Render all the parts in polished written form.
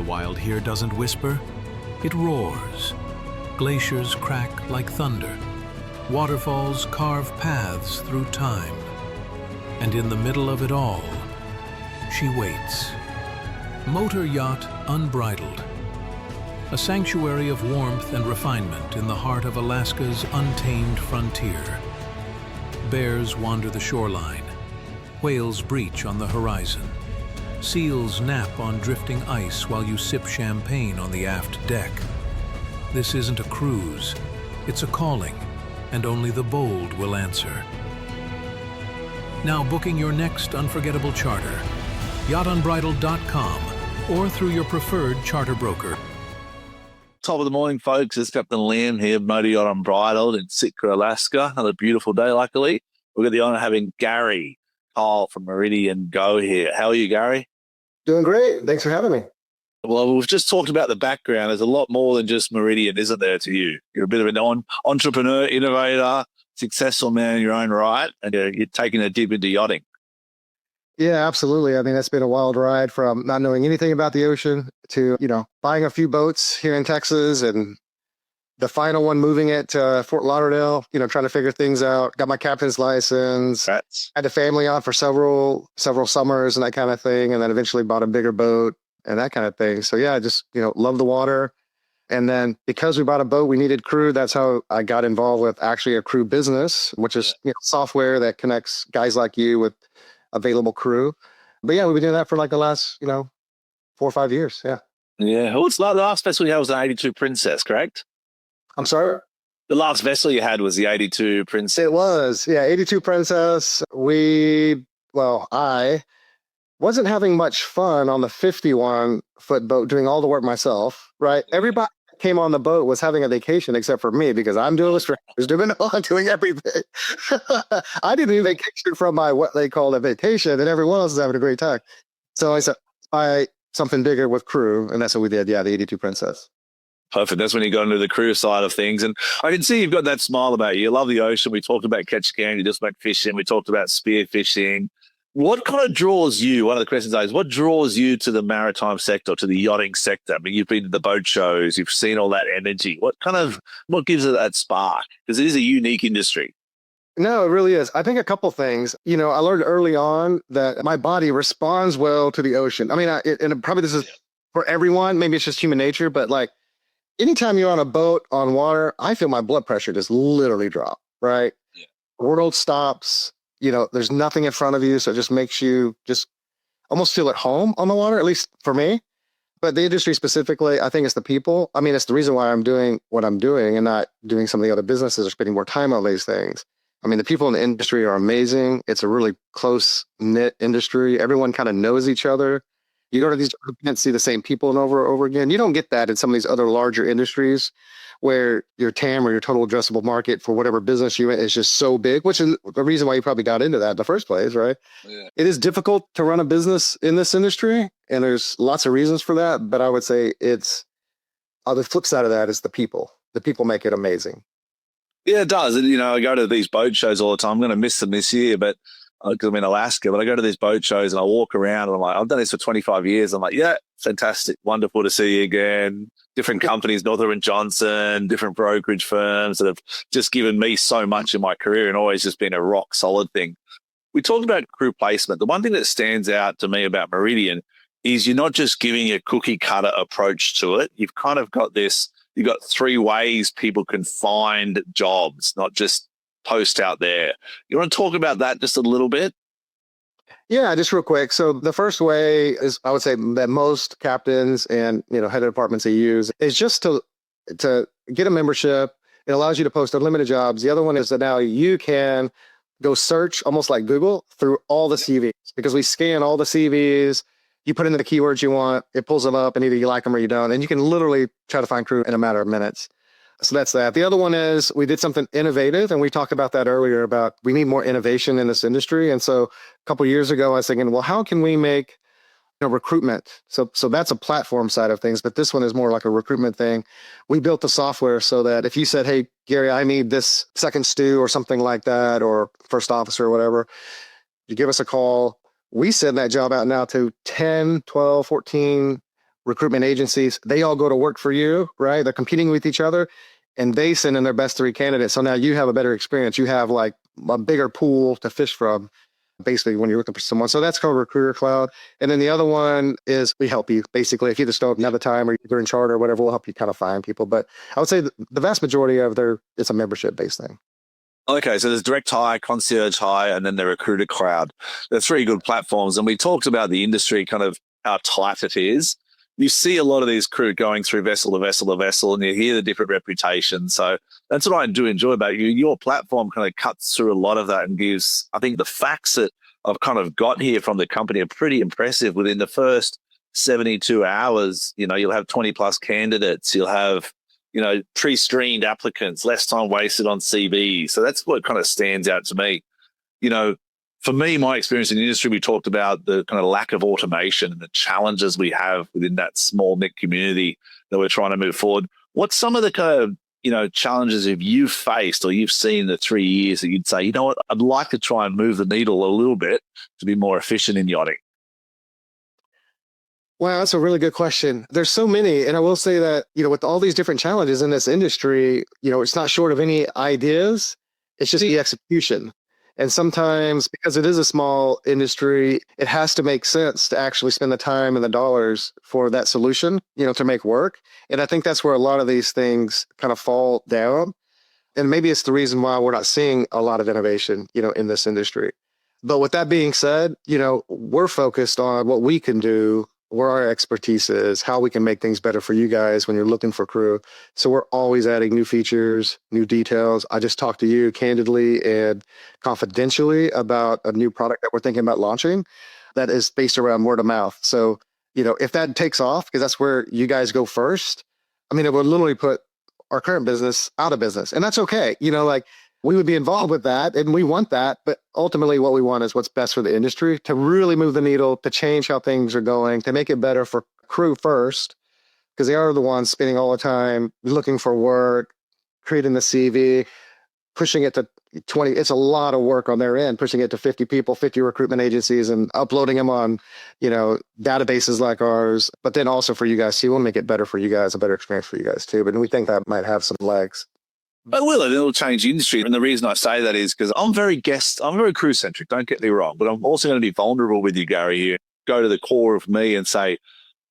The wild here doesn't whisper, it roars. Glaciers crack like thunder. Waterfalls carve paths through time. And in the middle of it all, she waits. Motor yacht Unbridled. A sanctuary of warmth and refinement in the heart of Alaska's untamed frontier. Bears wander the shoreline. Whales breach on the horizon. Seals nap on drifting ice while you sip champagne on the aft deck. This isn't a cruise, it's a calling, and only the bold will answer. Now booking your next unforgettable charter, yachtunbridled.com, or through your preferred charter broker. Top of the morning, folks. It's Captain Liam here, Motor Yacht Unbridled in Sitka, Alaska. Another beautiful day, luckily. We've got the honour of having Garry Kyle from MeridianGo here. How are you, Garry? Doing great. Thanks for having me. Well, we've just talked about the background. There's a lot more than just Meridian, isn't there, to you? You're a bit of an entrepreneur, innovator, successful man in your own right, and you're taking a dip into yachting. Yeah, absolutely. I mean, it's been a wild ride from not knowing anything about the ocean to, buying a few boats here in Texas and the final one moving it to Fort Lauderdale, trying to figure things out. Got my captain's license. Congrats. Had a family on for several summers and that kind of thing. And then eventually bought a bigger boat and that kind of thing. So yeah, I just, love the water. And then because we bought a boat, we needed crew. That's how I got involved with actually a crew business, which is software that connects guys like you with available crew. But yeah, we've been doing that for like the last, 4 or 5 years. Yeah. Yeah. Well, the last vessel you had was an 82 Princess, correct? I'm sorry? The last vessel you had was the 82 Princess. It was. Yeah. 82 Princess. I wasn't having much fun on the 51-foot boat doing all the work myself, right? Everybody came on the boat was having a vacation except for me because I'm doing doing everything. I didn't even vacation from my what they call a vacation, and everyone else is having a great time. So I said, "I something bigger with crew," and that's what we did. Yeah, the 82 Princess. Perfect. That's when you got into the crew side of things, and I can see you've got that smile about you. You love the ocean. We talked about catch can. You just went fishing. We talked about spear fishing. What kind of draws you? One of the questions is, what draws you to the maritime sector, to the yachting sector? I mean, you've been to the boat shows, you've seen all that energy. What gives it that spark? Because it is a unique industry. No, it really is. I think a couple things. I learned early on that my body responds well to the ocean. I mean, and probably this is for everyone. Maybe it's just human nature, but like anytime you're on a boat on water, I feel my blood pressure just literally drop, right? Yeah. World stops. There's nothing in front of you. So it just makes you just almost feel at home on the water, at least for me. But the industry specifically, I think it's the people. I mean, it's the reason why I'm doing what I'm doing and not doing some of the other businesses or spending more time on these things. I mean, the people in the industry are amazing. It's a really close-knit industry. Everyone kind of knows each other. You go to these events, see the same people and over again. You don't get that in some of these other larger industries where your TAM or your total addressable market for whatever business you're in is just so big, which is the reason why you probably got into that in the first place, right? Yeah. It is difficult to run a business in this industry, and there's lots of reasons for that. But I would say it's the flip side of that is the people. The people make it amazing. Yeah, it does. And, I go to these boat shows all the time. I'm going to miss them this year, but because I'm in Alaska, but I go to these boat shows and I walk around and I'm like, I've done this for 25 years. I'm like, yeah, fantastic. Wonderful to see you again. Different companies, Northern Johnson, different brokerage firms that have just given me so much in my career and always just been a rock solid thing. We talked about crew placement. The one thing that stands out to me about Meridian is you're not just giving a cookie cutter approach to it. You've kind of got you've got 3 ways people can find jobs, not just post out there. You want to talk about that just a little bit? Yeah, just real quick. So the first way is, I would say that most captains and head of departments they use is just to get a membership. It allows you to post unlimited jobs. The other one is that now you can go search almost like Google through all the CVs because we scan all the CVs. You put in the keywords you want, it pulls them up, and either you like them or you don't. And you can literally try to find crew in a matter of minutes. So that's that. The other one is we did something innovative, and we talked about that earlier about we need more innovation in this industry. And so a couple of years ago, I was thinking, well, how can we make recruitment? So that's a platform side of things, but this one is more like a recruitment thing. We built the software so that if you said, hey, Garry, I need this second stew or something like that, or first officer or whatever, you give us a call. We send that job out now to 10, 12, 14 recruitment agencies, they all go to work for you, right? They're competing with each other and they send in their best 3 candidates. So now you have a better experience. You have like a bigger pool to fish from, basically, when you're looking for someone. So that's called Recruiter Cloud. And then the other one is we help you. Basically, if you just don't have the time or you're in charter or whatever, we'll help you kind of find people. But I would say the vast majority of it's a membership-based thing. Okay, so there's direct hire, concierge hire, and then the Recruiter Cloud. They're 3 good platforms. And we talked about the industry, kind of how tight it is. You see a lot of these crew going through vessel to vessel to vessel, and you hear the different reputations. So that's what I do enjoy about you. Your platform kind of cuts through a lot of that and gives, I think the facts that I've kind of got here from the company are pretty impressive. Within the first 72 hours, you'll have 20 plus candidates. You'll have, pre-screened applicants, less time wasted on CVs. So that's what kind of stands out to me. For me, my experience in the industry, we talked about the kind of lack of automation and the challenges we have within that small knit community that we're trying to move forward. What's some of the kind of, challenges have you faced or you've seen in the 3 years that you'd say, you know what, I'd like to try and move the needle a little bit to be more efficient in yachting? Wow, that's a really good question. There's so many. And I will say that, with all these different challenges in this industry, it's not short of any ideas. It's just the execution. And sometimes, because it is a small industry, it has to make sense to actually spend the time and the dollars for that solution, to make work. And I think that's where a lot of these things kind of fall down. And maybe it's the reason why we're not seeing a lot of innovation, in this industry. But with that being said, we're focused on what we can do, where our expertise is, how we can make things better for you guys when you're looking for crew. So we're always adding new features, new details. I just talked to you candidly and confidentially about a new product that we're thinking about launching that is based around word of mouth. So, if that takes off, because that's where you guys go first, it would literally put our current business out of business. And that's okay. We would be involved with that and we want that. But ultimately what we want is what's best for the industry to really move the needle, to change how things are going, to make it better for crew first, because they are the ones spending all the time looking for work, creating the CV, pushing it to 20. It's a lot of work on their end, pushing it to 50 people, 50 recruitment agencies and uploading them on, databases like ours. But then also for you guys, so we'll make it better for you guys, a better experience for you guys too. But we think that might have some legs. But will it? It'll change the industry. And the reason I say that is because I'm very crew centric, don't get me wrong, but I'm also going to be vulnerable with you, Garry, here. Go to the core of me and say,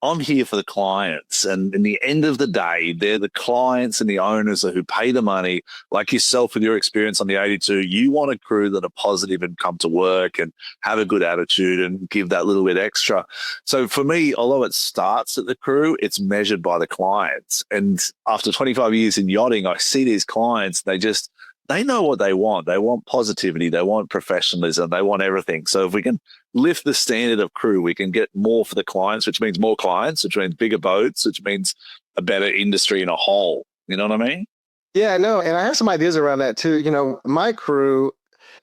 I'm here for the clients. And in the end of the day, they're the clients and the owners who pay the money. Like yourself with your experience on the 82, you want a crew that are positive and come to work and have a good attitude and give that little bit extra. So for me, although it starts at the crew, it's measured by the clients. And after 25 years in yachting, I see these clients, they know what they want. They want positivity. They want professionalism. They want everything. So if we can lift the standard of crew, we can get more for the clients, which means more clients, which means bigger boats, which means a better industry in a whole. You know what I mean? Yeah, no. And I have some ideas around that too. My crew,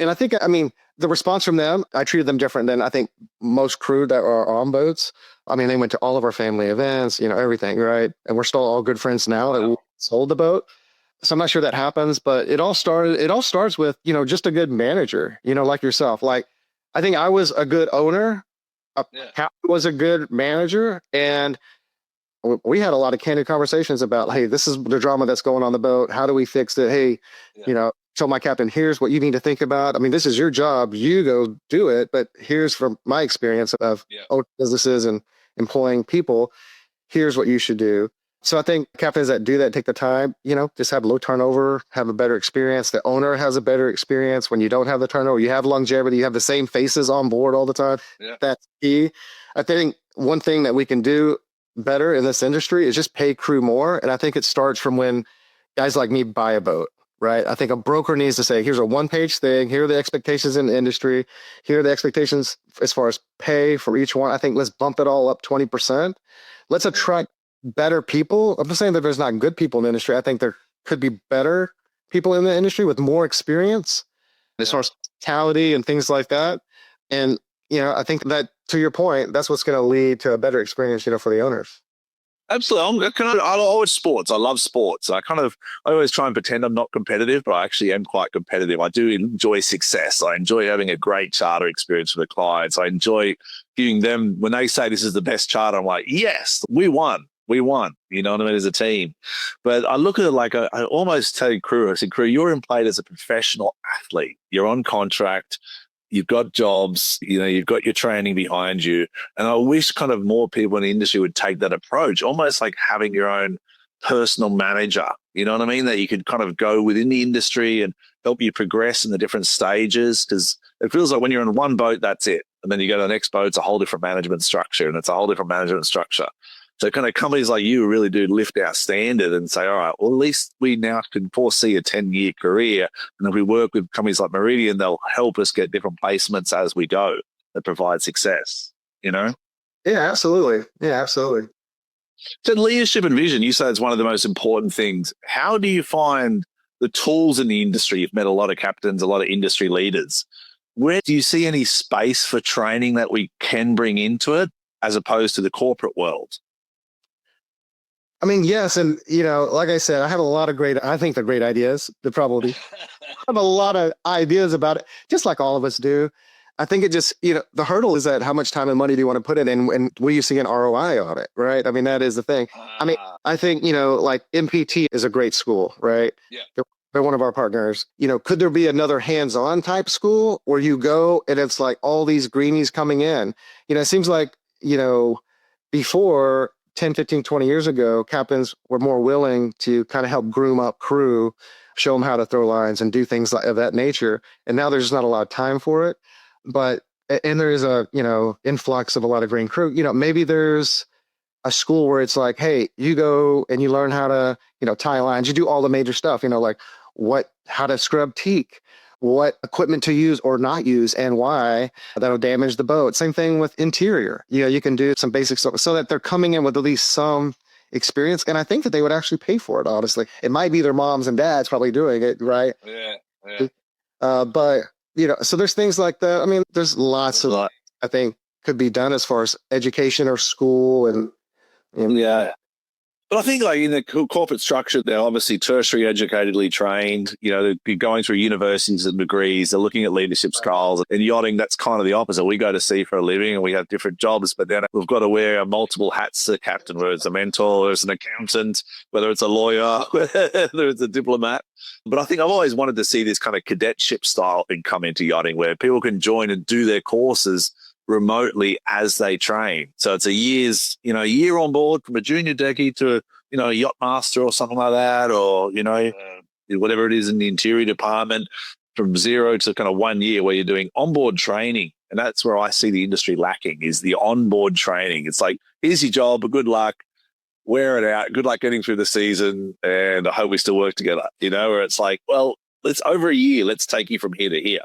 and I think, the response from them, I treated them different than I think most crew that are on boats. They went to all of our family events, everything, right? And we're still all good friends now that we sold the boat. So I'm not sure that happens, but it all starts with, just a good manager, like yourself. Like, I think I was a good owner. Captain was a good manager. And we had a lot of candid conversations about, hey, this is the drama that's going on the boat. How do we fix it? Hey, tell my captain, here's what you need to think about. This is your job. You go do it. But here's from my experience of businesses and employing people. Here's what you should do. So I think captains that do that, take the time, just have low turnover, have a better experience. The owner has a better experience when you don't have the turnover. You have longevity. You have the same faces on board all the time. Yeah. That's key. I think one thing that we can do better in this industry is just pay crew more. And I think it starts from when guys like me buy a boat, right? I think a broker needs to say, here's a one-page thing. Here are the expectations in the industry. Here are the expectations as far as pay for each one. I think let's bump it all up 20%. Let's attract better people. I'm not saying that there's not good people in the industry. I think there could be better people in the industry with more experience as far as hospitality and things like that. And, I think that, to your point, that's what's going to lead to a better experience, for the owners. Absolutely. I always sports. I love sports. I always try and pretend I'm not competitive, but I actually am quite competitive. I do enjoy success. I enjoy having a great charter experience with the clients. I enjoy giving them, when they say this is the best charter, I'm like, yes, we won. We won, you know what I mean, as a team. But I look at it like I almost tell crew, I said, crew, you're in play as a professional athlete. You're on contract. You've got jobs, you know, you've got your training behind you. And I wish kind of more people in the industry would take that approach, almost like having your own personal manager, you know what I mean? That you could kind of go within the industry and help you progress in the different stages. Because it feels like when you're on one boat, that's it. And then you go to the next boat, it's a whole different management structure, and it's a whole different management structure. So kind of companies like you really do lift our standard and say, all right, well, at least we now can foresee a 10-year career. And if we work with companies like Meridian, they'll help us get different placements as we go that provide success, you know? Yeah, absolutely. Yeah, absolutely. So leadership and vision, you say it's one of the most important things. How do you find the tools in the industry? You've met a lot of captains, a lot of industry leaders. Where do you see any space for training that we can bring into it as opposed to the corporate world? I mean, yes. And, you know, like I said, I have a lot of I think they're great ideas. They're probably have a lot of ideas about it, just like all of us do. I think it just, you know, the hurdle is that how much time and money do you want to put in, and will you see an ROI on it, right? I mean, that is the thing. I mean, I think, you know, like MPT is a great school, right? Yeah. They're one of our partners. You know, could there be another hands-on type school where you go and it's like all these greenies coming in? You know, it seems like, you know, before 10, 15, 20 years ago, captains were more willing to kind of help groom up crew, show them how to throw lines and do things of that nature. And now there's just not a lot of time for it. But, and there is a, you know, influx of a lot of green crew. You know, maybe there's a school where it's like, hey, you go and you learn how to, you know, tie lines. You do all the major stuff, you know, like how to scrub teak, what equipment to use or not use and why that'll damage the boat. Same thing with interior. You know, you can do some basic stuff so that they're coming in with at least some experience. And I think that they would actually pay for it, honestly. It might be their moms and dads probably doing it, right? Yeah. But, you know, so there's things like that. I mean, there's lots of, I think, could be done as far as education or school and, you know. Yeah. But I think like in the corporate structure, they're obviously tertiary educatedly trained. You know, they're going through universities and degrees. They're looking at leadership styles. And yachting, that's kind of the opposite. We go to sea for a living and we have different jobs, but then we've got to wear multiple hats as a captain, whether it's a mentor, whether it's an accountant, whether it's a lawyer, whether it's a diplomat. But I think I've always wanted to see this kind of cadetship style thing come into yachting where people can join and do their courses remotely as they train. So it's a year on board from a junior decky to, you know, a yacht master or something like that, or, you know, whatever it is in the interior department, from 0 to kind of 1 year where you're doing onboard training. And that's where I see the industry lacking, is the onboard training. It's like, here's your job, good luck, wear it out, good luck getting through the season, and I hope we still work together, you know, where it's like, well, it's over a year, let's take you from here to here.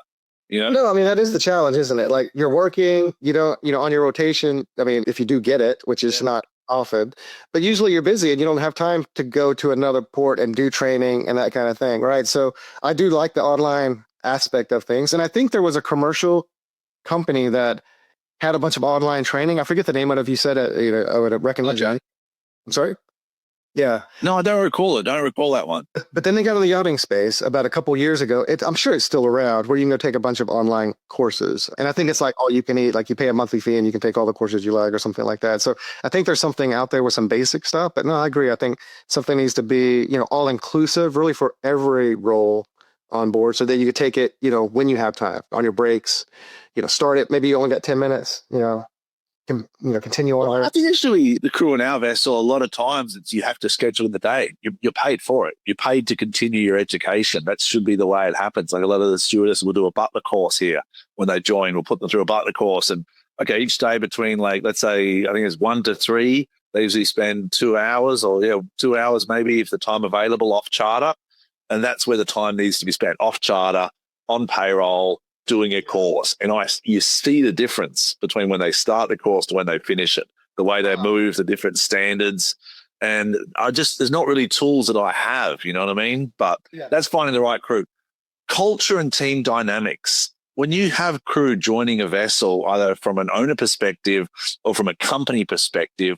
You know? No, I mean, that is the challenge, isn't it? Like you're working, you know, on your rotation. I mean, if you do get it, which is not often, but usually you're busy and you don't have time to go to another port and do training and that kind of thing. Right. So I do like the online aspect of things. And I think there was a commercial company that had a bunch of online training. I forget the name of it. If you said it, you know, I would recommend it. I'm sorry. Yeah. No, I don't recall it. Don't recall that one. But then they got in the yachting space about a couple years ago. I'm sure it's still around, where you can go take a bunch of online courses. And I think it's like all you can eat, like you pay a monthly fee and you can take all the courses you like or something like that. So I think there's something out there with some basic stuff. But no, I agree. I think something needs to be, you know, all inclusive really for every role on board, so that you could take it, you know, when you have time on your breaks, you know, start it. Maybe you only got 10 minutes, you know. Continue on. Well, I think actually the crew on our vessel, a lot of times you have to schedule in the day. You're paid for it. You're paid to continue your education. That should be the way it happens. Like a lot of the stewardesses will do a butler course here when they join. We'll put them through a butler course, and okay, each day between, like, let's say, I think it's 1 to 3, they usually spend 2 hours, or 2 hours maybe if the time available off charter, and that's where the time needs to be spent, off charter, on payroll, doing a course. And you see the difference between when they start the course to when they finish it, the way they move, the different standards. And there's not really tools that I have, you know what I mean? But that's finding the right crew. Culture and team dynamics. When you have crew joining a vessel, either from an owner perspective or from a company perspective,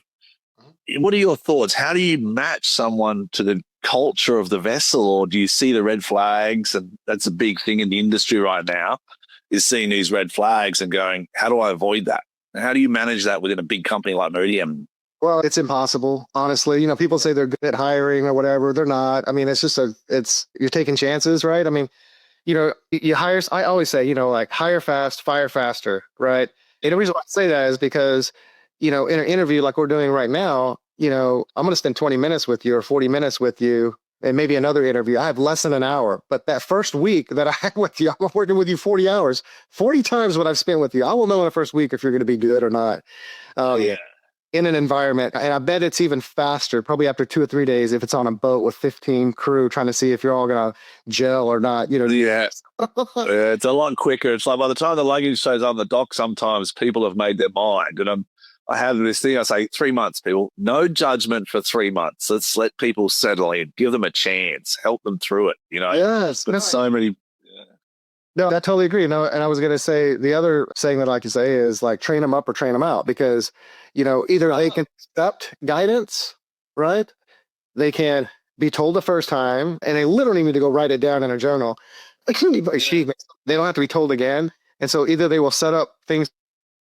what are your thoughts? How do you match someone to the culture of the vessel, or do you see the red flags? And that's a big thing in the industry right now, is seeing these red flags and going, how do I avoid that? How do you manage that within a big company like Meridian? Well, it's impossible, honestly. You know, people say they're good at hiring or whatever. They're not. I mean, it's just you're taking chances, right? I mean, you know, you hire, I always say, you know, like hire fast, fire faster, right? And the reason why I say that is because, you know, in an interview like we're doing right now, you know, I'm going to spend 20 minutes with you or 40 minutes with you and maybe another interview. I have less than an hour, but that first week that I had with you, I'm working with you 40 hours, 40 times what I've spent with you. I will know in the first week if you're going to be good or not. Yeah. In an environment, and I bet it's even faster, probably after 2 or 3 days, if it's on a boat with 15 crew trying to see if you're all going to gel or not, you know. Yeah. Yeah, it's a lot quicker. It's like by the time the luggage shows on the dock, sometimes people have made their mind. And I have this thing, I say 3 months, people, no judgment for 3 months. Let's let people settle in, give them a chance, help them through it, you know. Yes. But so many. No, I totally agree. No, and I was going to say the other saying that I like to say is like train them up or train them out, because, you know, either they can accept guidance, right? They can be told the first time, and they literally need to go write it down in a journal. Achievement. They don't have to be told again. And so either they will set up things,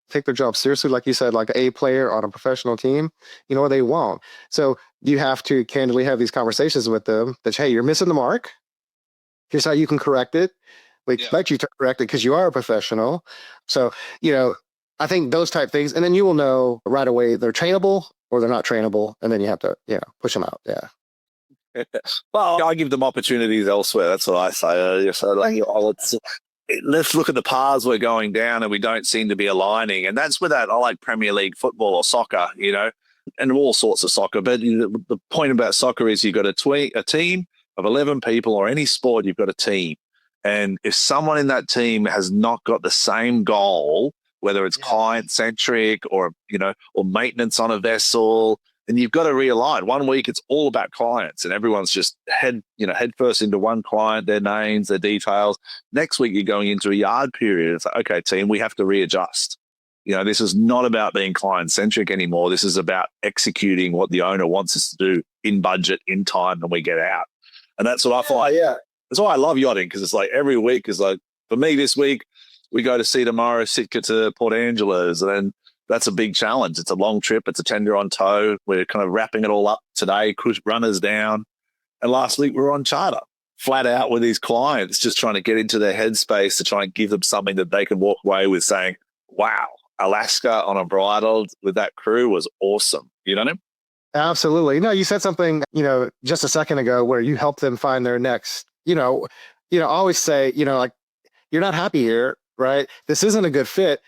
take their job seriously, like you said, like an A player on a professional team, you know, or they won't. So you have to candidly have these conversations with them that, hey, you're missing the mark. Here's how you can correct it. We expect you to correct it because you are a professional. So, you know, I think those type things, and then you will know right away they're trainable or they're not trainable, and then you have to, you know, push them out. Yeah. Well, I give them opportunities elsewhere. That's what I say. So, like, let's look at the paths we're going down, and we don't seem to be aligning. And that's where I like Premier League football or soccer, you know, and all sorts of soccer. But the point about soccer is you've got a team of 11 people, or any sport, you've got a team. And if someone in that team has not got the same goal, whether it's client-centric or, you know, or maintenance on a vessel, then you've got to realign. 1 week, it's all about clients, and everyone's just head first into one client, their names, their details. Next week, you're going into a yard period. It's like, okay, team, we have to readjust. You know, this is not about being client-centric anymore. This is about executing what the owner wants us to do in budget, in time, and we get out. And that's what I find. Yeah. That's why I love yachting, because it's like every week is like, for me this week, we go to sea tomorrow, Sitka to Port Angeles, and then that's a big challenge. It's a long trip. It's a tender on tow. We're kind of wrapping it all up today, runners down. And last week we were on charter, flat out with these clients, just trying to get into their headspace to try and give them something that they can walk away with saying, wow, Alaska on Unbridled with that crew was awesome. You know what I mean? Absolutely. No, you said something, you know, just a second ago where you helped them find their next, you know, I always say, you know, like, you're not happy here, right? This isn't a good fit,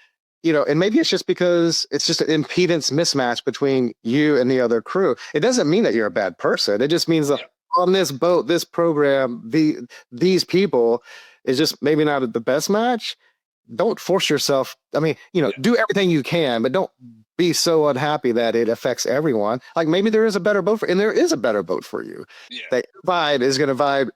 you know, and maybe it's just because it's just an impedance mismatch between you and the other crew. It doesn't mean that you're a bad person. It just means that on this boat, this program, these people is just maybe not the best match. Don't force yourself. I mean, you know, do everything you can, but don't be so unhappy that it affects everyone. Like maybe there is a better boat and there is a better boat for you. Yeah. That vibe is going to vibe,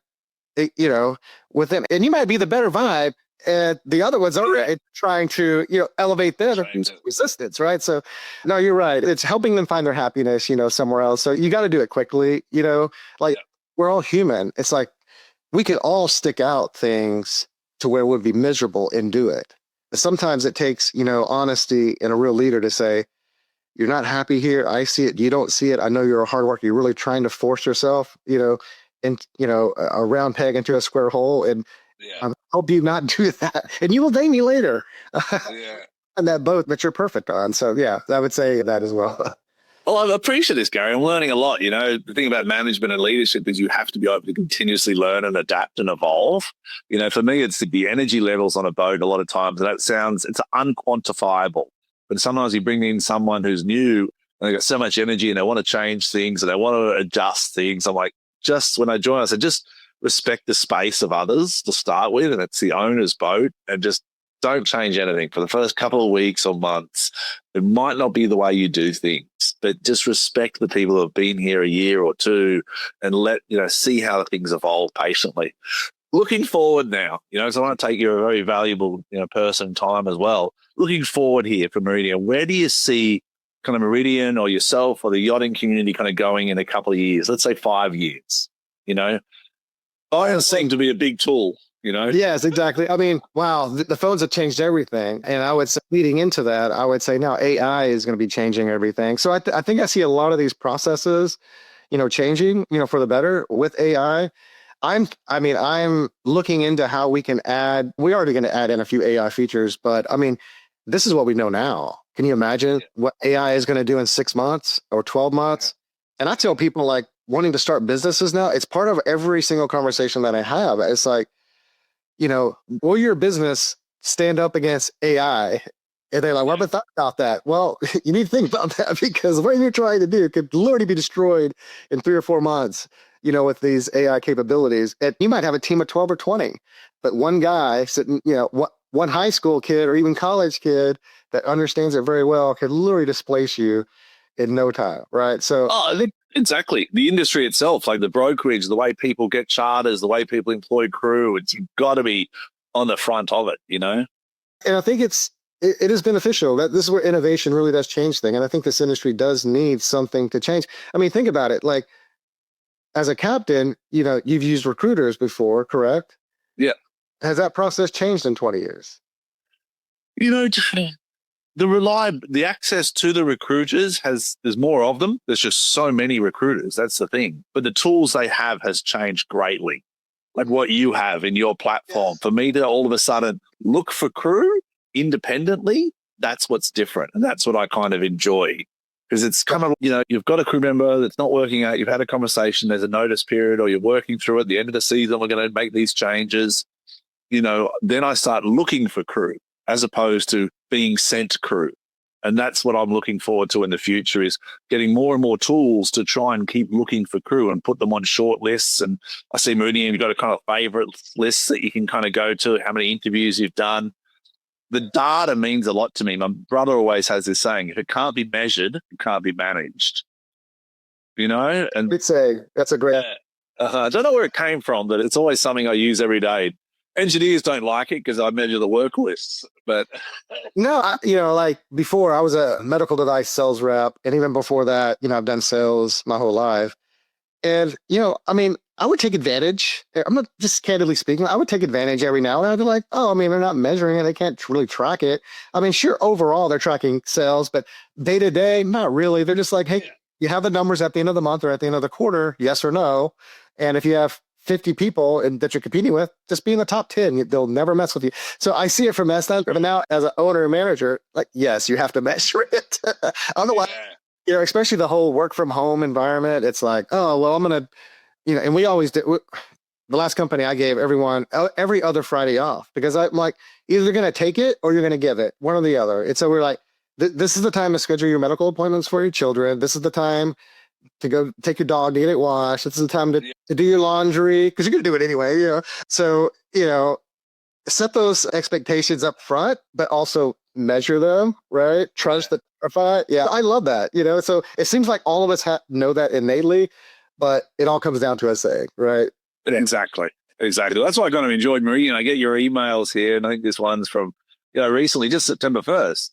you know, with them. And you might be the better vibe, and the other one's already trying to, you know, elevate their resistance, right? So, no, you're right. It's helping them find their happiness, you know, somewhere else. So you got to do it quickly, you know, like we're all human. It's like we could all stick out things to where we'd be miserable and do it. But sometimes it takes, you know, honesty and a real leader to say, you're not happy here. I see it. You don't see it. I know you're a hard worker. You're really trying to force yourself, you know, and, you know, a round peg into a square hole. And I hope you not do that. And you will thank me later on that boat that you're perfect on. So, yeah, I would say that as well. Well, I appreciate this, Garry. I'm learning a lot. You know, the thing about management and leadership is you have to be able to continuously learn and adapt and evolve. You know, for me, it's the energy levels on a boat a lot of times. And it's unquantifiable. But sometimes you bring in someone who's new and they got so much energy and they want to change things and they want to adjust things. I'm like, when I joined, I said, just respect the space of others to start with. And it's the owner's boat, and just don't change anything for the first couple of weeks or months. It might not be the way you do things, but just respect the people who have been here a year or two and see how things evolve patiently. Looking forward now, you know, so I want to take you a very valuable, you know, person time as well. Looking forward here for Meridian, where do you see kind of Meridian or yourself or the yachting community kind of going in a couple of years? Let's say 5 years, you know? Iron seems to be a big tool. you know? Yes, exactly. I mean, wow, the phones have changed everything. And I would say, leading into that, I would say now AI is going to be changing everything. So I think I see a lot of these processes, changing, for the better with AI. I'm looking into how we can add, we're already going to add in a few AI features, but I mean, this is what we know now. Can you imagine what AI is going to do in 6 months or 12 months? And I tell people like wanting to start businesses now, it's part of every single conversation that I have. It's like, will your business stand up against AI? And they're like, well, I haven't thought about that. Well, you need to think about that because what you're trying to do could literally be destroyed in 3 or 4 months, with these AI capabilities. And you might have a team of 12 or 20, but one guy sitting, one high school kid or even college kid that understands it very well could literally displace you in no time, right? So, I think exactly. The industry itself, like the brokerage, the way people get charters, the way people employ crew, you've got to be on the front of it, and I think it is beneficial. That this is where innovation really does change things. And I think this industry does need something to change. I mean, think about it. Like as a captain, you've used recruiters before, correct? Yeah. Has that process changed in 20 years? The access to the recruiters there's more of them. There's just so many recruiters. That's the thing. But the tools they have has changed greatly. Like what you have in your platform. Yes. For me to all of a sudden look for crew independently, that's what's different. And that's what I kind of enjoy. Because it's kind of, you've got a crew member that's not working out. You've had a conversation. There's a notice period or you're working through it. At the end of the season, we're going to make these changes. Then I start looking for crew as opposed to being sent crew. And that's what I'm looking forward to in the future is getting more and more tools to try and keep looking for crew and put them on short lists. And I see Meridian, you've got a kind of favorite lists that you can kind of go to, how many interviews you've done. The data means a lot to me. My brother always has this saying, if it can't be measured, it can't be managed. And Good saying. That's a great. I don't know where it came from, but it's always something I use every day. Engineers don't like it because I measure the work lists, but no, like before I was a medical device sales rep. And even before that, I've done sales my whole life. And, I would take advantage. I'm not just candidly speaking. I would take advantage every now and then. I'd be like, oh, they're not measuring it. They can't really track it. Sure, overall they're tracking sales, but day to day, not really. They're just like, hey, you have the numbers at the end of the month or at the end of the quarter, yes or no. And if you have 50 people that you're competing with, just be in the top 10. They'll never mess with you. So I see it from that standpoint. But now as an owner and manager, like, yes, you have to measure it. Otherwise, especially the whole work from home environment, it's like, oh, well, I'm going to, and we always did. The last company I gave everyone every other Friday off because I'm like, either you're going to take it or you're going to give it, one or the other. And so we're like, this is the time to schedule your medical appointments for your children. This is the time to go take your dog to get it washed. This is the time to do your laundry because you're going to do it anyway. So, set those expectations up front, but also measure them, right? Trust the verify. Yeah, I love that. So it seems like all of us know that innately, but it all comes down to us saying, right? Exactly. That's why I kind of enjoyed Meridian. I get your emails here, and I think this one's from recently, just September 1st.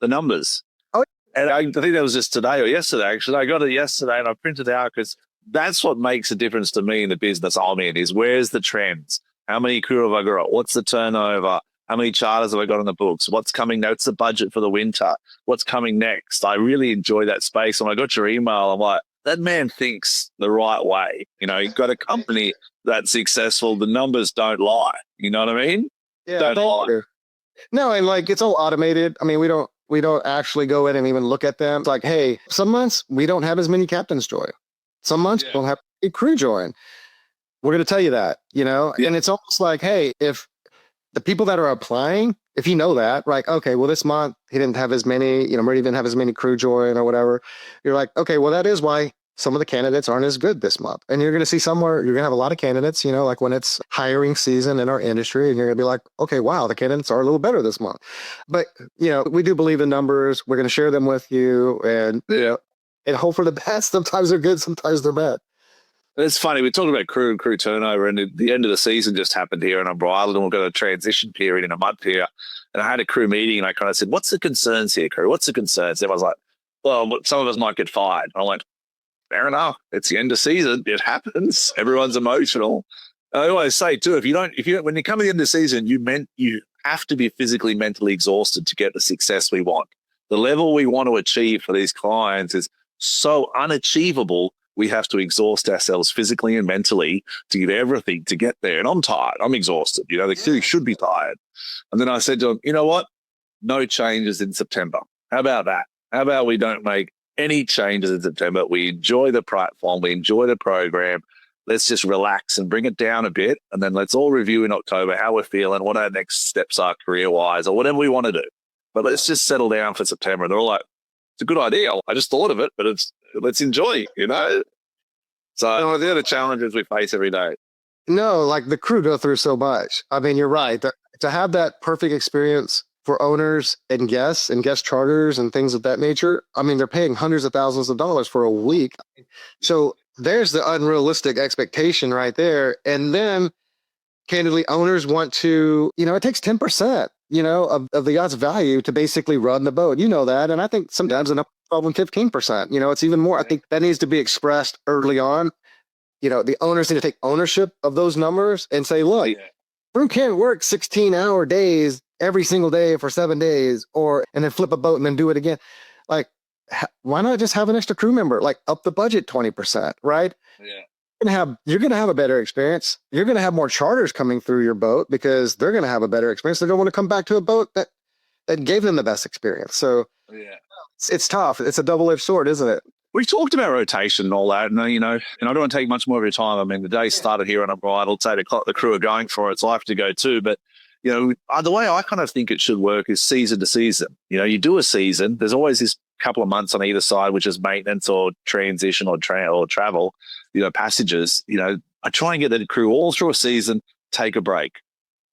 The numbers. Oh, and I think that was just today or yesterday. Actually, I got it yesterday, and I printed it out because that's what makes a difference to me in the business I'm in. Is where's the trends? How many crew have I got? What's the turnover? How many charters have I got on the books? What's coming? What's the budget for the winter? What's coming next? I really enjoy that space. When I got your email, I'm like, that man thinks the right way. You've got a company that's successful. The numbers don't lie. You know what I mean? Yeah. Don't lie. No, and like it's all automated. We don't actually go in and even look at them. It's like, hey, some months we don't have as many captains join. Some months we don't have a crew join. We're going to tell you that, and it's almost like, hey, if the people that are applying, if you know that, like, okay, well, this month he didn't have as many, Meridian didn't have as many crew join or whatever. You're like, okay, well, that is why some of the candidates aren't as good this month. And you're going to see somewhere, you're going to have a lot of candidates, like when it's hiring season in our industry, and you're going to be like, okay, wow, the candidates are a little better this month. But, we do believe in numbers. We're going to share them with you and, and hope for the best. Sometimes they're good, sometimes they're bad. It's funny. We're talking about crew and crew turnover, and the end of the season just happened here in Unbridled, and we've got a transition period in a month here. And I had a crew meeting, and I kind of said, what's the concerns here, crew? What's the concerns? Everyone's like, well, some of us might get fired. I'm like, fair enough. It's the end of season. It happens. Everyone's emotional. I always say too, when you come to the end of the season, you have to be physically, mentally exhausted to get the success we want. The level we want to achieve for these clients is so unachievable. We have to exhaust ourselves physically and mentally to give everything to get there. And I'm tired. I'm exhausted. They clearly should be tired. And then I said to them, you know what? No changes in September. How about that? How about we don't make any changes in September? We enjoy the platform. We enjoy the program. Let's just relax and bring it down a bit. And then let's all review in October how we're feeling, what our next steps are career-wise or whatever we want to do. But let's just settle down for September. And they're all like, it's a good idea. I just thought of it, but let's enjoy, So they're the challenges we face every day. No, like the crew go through so much. I mean, you're right. To have that perfect experience for owners and guest charters and things of that nature, I mean, they're paying hundreds of thousands of dollars for a week. So there's the unrealistic expectation right there. And then candidly, owners want to, it takes 10%, of the yacht's value to basically run the boat. You know that. And I think sometimes enough problem 15%. It's even more. I think that needs to be expressed early on. The owners need to take ownership of those numbers and say, look, crew can't work 16-hour days every single day for 7 days and then flip a boat and then do it again. Like, why not just have an extra crew member? Like, up the budget 20%, right? Yeah. You're going to have a better experience. You're going to have more charters coming through your boat because they're going to have a better experience. They're going to want to come back to a boat that gave them the best experience. So it's tough. It's a double-edged sword, isn't it? We've talked about rotation and all that, and and I don't want to take much more of your time. I mean, the day started here on Unbridled. Say the crew are going for it, so I have to go too. But the way I kind of think it should work is season to season. You do a season. There's always this couple of months on either side, which is maintenance or transition or travel. Passages. I try and get the crew all through a season, take a break.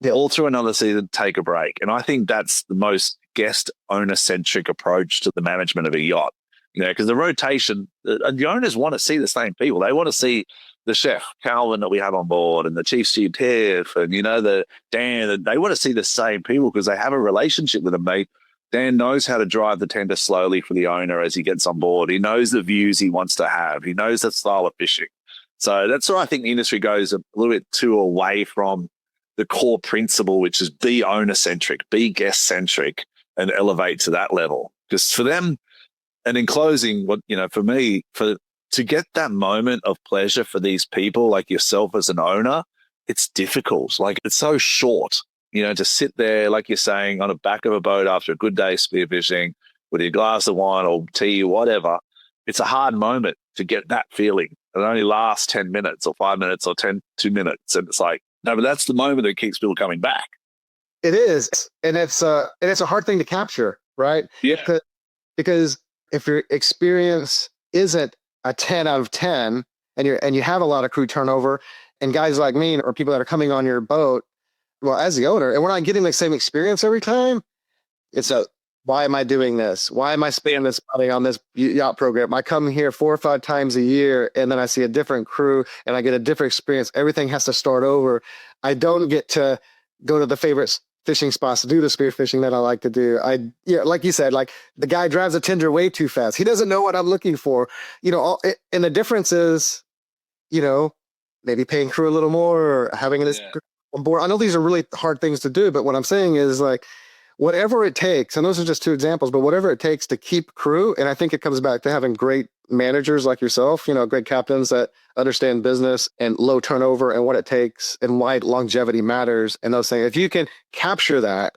Yeah. All through another season, take a break. And I think that's the most guest owner centric approach to the management of a yacht. Because the rotation, the owners want to see the same people. They want to see the chef, Calvin, that we have on board, and the chief steward, Tiff, and, the Dan. They want to see the same people because they have a relationship with them. Dan knows how to drive the tender slowly for the owner as he gets on board. He knows the views he wants to have. He knows the style of fishing. So that's where I think the industry goes a little bit too away from the core principle, which is be owner-centric, be guest-centric, and elevate to that level. Because for them, and in closing, for me, to get that moment of pleasure for these people like yourself as an owner, it's difficult. Like, it's so short, to sit there, like you're saying, on the back of a boat after a good day spearfishing with your glass of wine or tea or whatever. It's a hard moment to get that feeling. It only lasts 10 minutes or 5 minutes or 2 minutes. And it's like, no, but that's the moment that keeps people coming back. It is. And it's a hard thing to capture, right? Yeah. Because if your experience isn't a 10 out of 10 and you have a lot of crew turnover and guys like me or people that are coming on your boat, well, as the owner, and we're not getting the same experience every time, why am I doing this? Why am I spending this money on this yacht program? I come here 4 or 5 times a year and then I see a different crew and I get a different experience. Everything has to start over. I don't get to go to the favorite fishing spots to do the spear fishing that I like to do. Like you said, like the guy drives a tender way too fast. He doesn't know what I'm looking for. And the difference is, maybe paying crew a little more or having this on board. I know these are really hard things to do, but what I'm saying is like, whatever it takes, and those are just 2 examples, but whatever it takes to keep crew, and I think it comes back to having great managers like yourself, great captains that understand business and low turnover and what it takes and why longevity matters and those things. If you can capture that,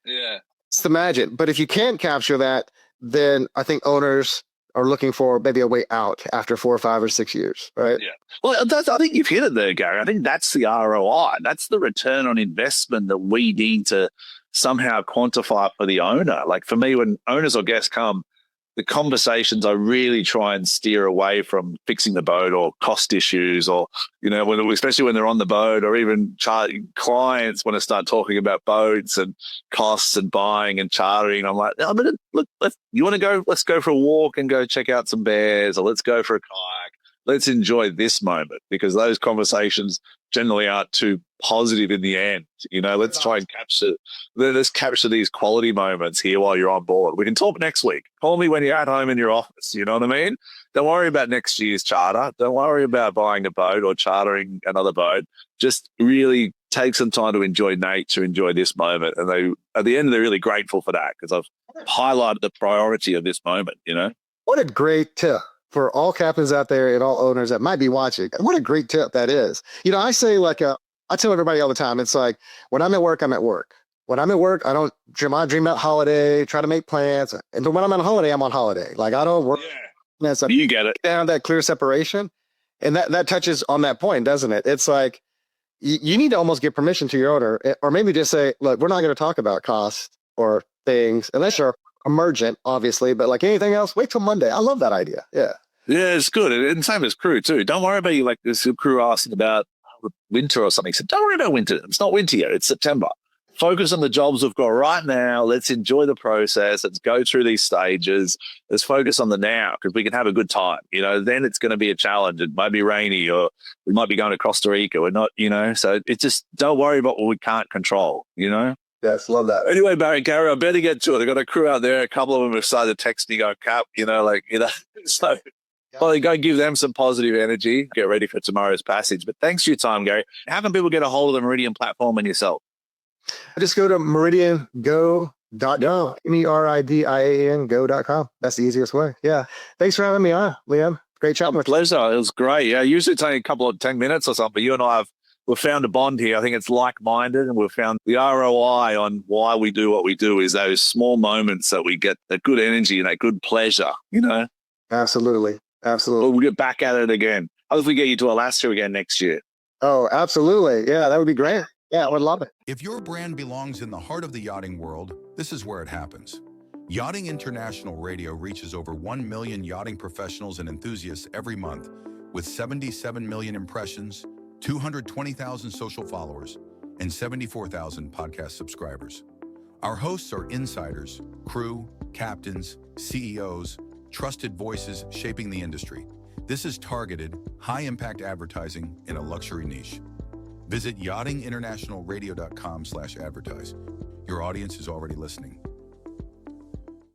it's the magic. But if you can't capture that, then I think owners are looking for maybe a way out after 4 or 5 or 6 years, right? Yeah. Well, I think you've hit it there, Gary. I think that's the ROI. That's the return on investment that we need to somehow quantify for the owner. Like for me, when owners or guests come, the conversations I really try and steer away from fixing the boat or cost issues or, especially when they're on the boat or even clients want to start talking about boats and costs and buying and chartering. I'm like, but look, you want to go, let's go for a walk and go check out some bears or let's go for a kayak. let's enjoy this moment, because those conversations generally aren't too positive in the end. Let's try and let's capture these quality moments here while you're on board. We can talk next week. Call me when you're at home in your office. You know what I mean? Don't worry about next year's charter. Don't worry about buying a boat or chartering another boat. Just really take some time to enjoy nature, enjoy this moment. And at the end, they're really grateful for that, because I've highlighted the priority of this moment, What a great tip for all captains out there and all owners that might be watching. What a great tip that is. I say I tell everybody all the time, it's like, when I'm at work, I'm at work. When I'm at work, I don't dream about holiday, try to make plans. And when I'm on holiday, I'm on holiday. Like, I don't work. Yeah. You get it. Down that clear separation. And that touches on that point, doesn't it? It's like, you need to almost give permission to your owner, or maybe just say, look, we're not going to talk about cost or things unless you're emergent, obviously, but like anything else, wait till Monday. I love that idea. Yeah. Yeah, it's good. And same as crew too. Don't worry about like this crew asking about winter or something. So don't worry about winter. It's not winter yet. It's September. Focus on the jobs we've got right now. Let's enjoy the process. Let's go through these stages. Let's focus on the now, because we can have a good time. Then it's going to be a challenge. It might be rainy, or we might be going to Costa Rica. We're not, so it's just, don't worry about what we can't control, Yes, love that. Anyway, Garry, I better get to it. I've got a crew out there. A couple of them have started texting, go, Cap, so well, go give them some positive energy. Get ready for tomorrow's passage. But thanks for your time, Garry. How can people get a hold of the Meridian platform and yourself? Just go to MeridianGo.com, MERIDIAN go.com. That's the easiest way. Yeah. Thanks for having me on, Liam. Great chatting with you. Pleasure. It was great. Yeah, usually it's only a couple of 10 minutes or something, but you and I we've found a bond here. I think it's like-minded, and we've found the ROI on why we do what we do is those small moments that we get that good energy and that good pleasure, Absolutely. Absolutely. We'll get back at it again. Hopefully get you to Alaska again next year. Oh, absolutely. Yeah, that would be great. Yeah, I would love it. If your brand belongs in the heart of the yachting world, this is where it happens. Yachting International Radio reaches over 1 million yachting professionals and enthusiasts every month, with 77 million impressions, 220,000 social followers, and 74,000 podcast subscribers. Our hosts are insiders, crew, captains, CEOs, trusted voices shaping the industry. This is targeted, high-impact advertising in a luxury niche. Visit yachtinginternationalradio.com/advertise. Your audience is already listening.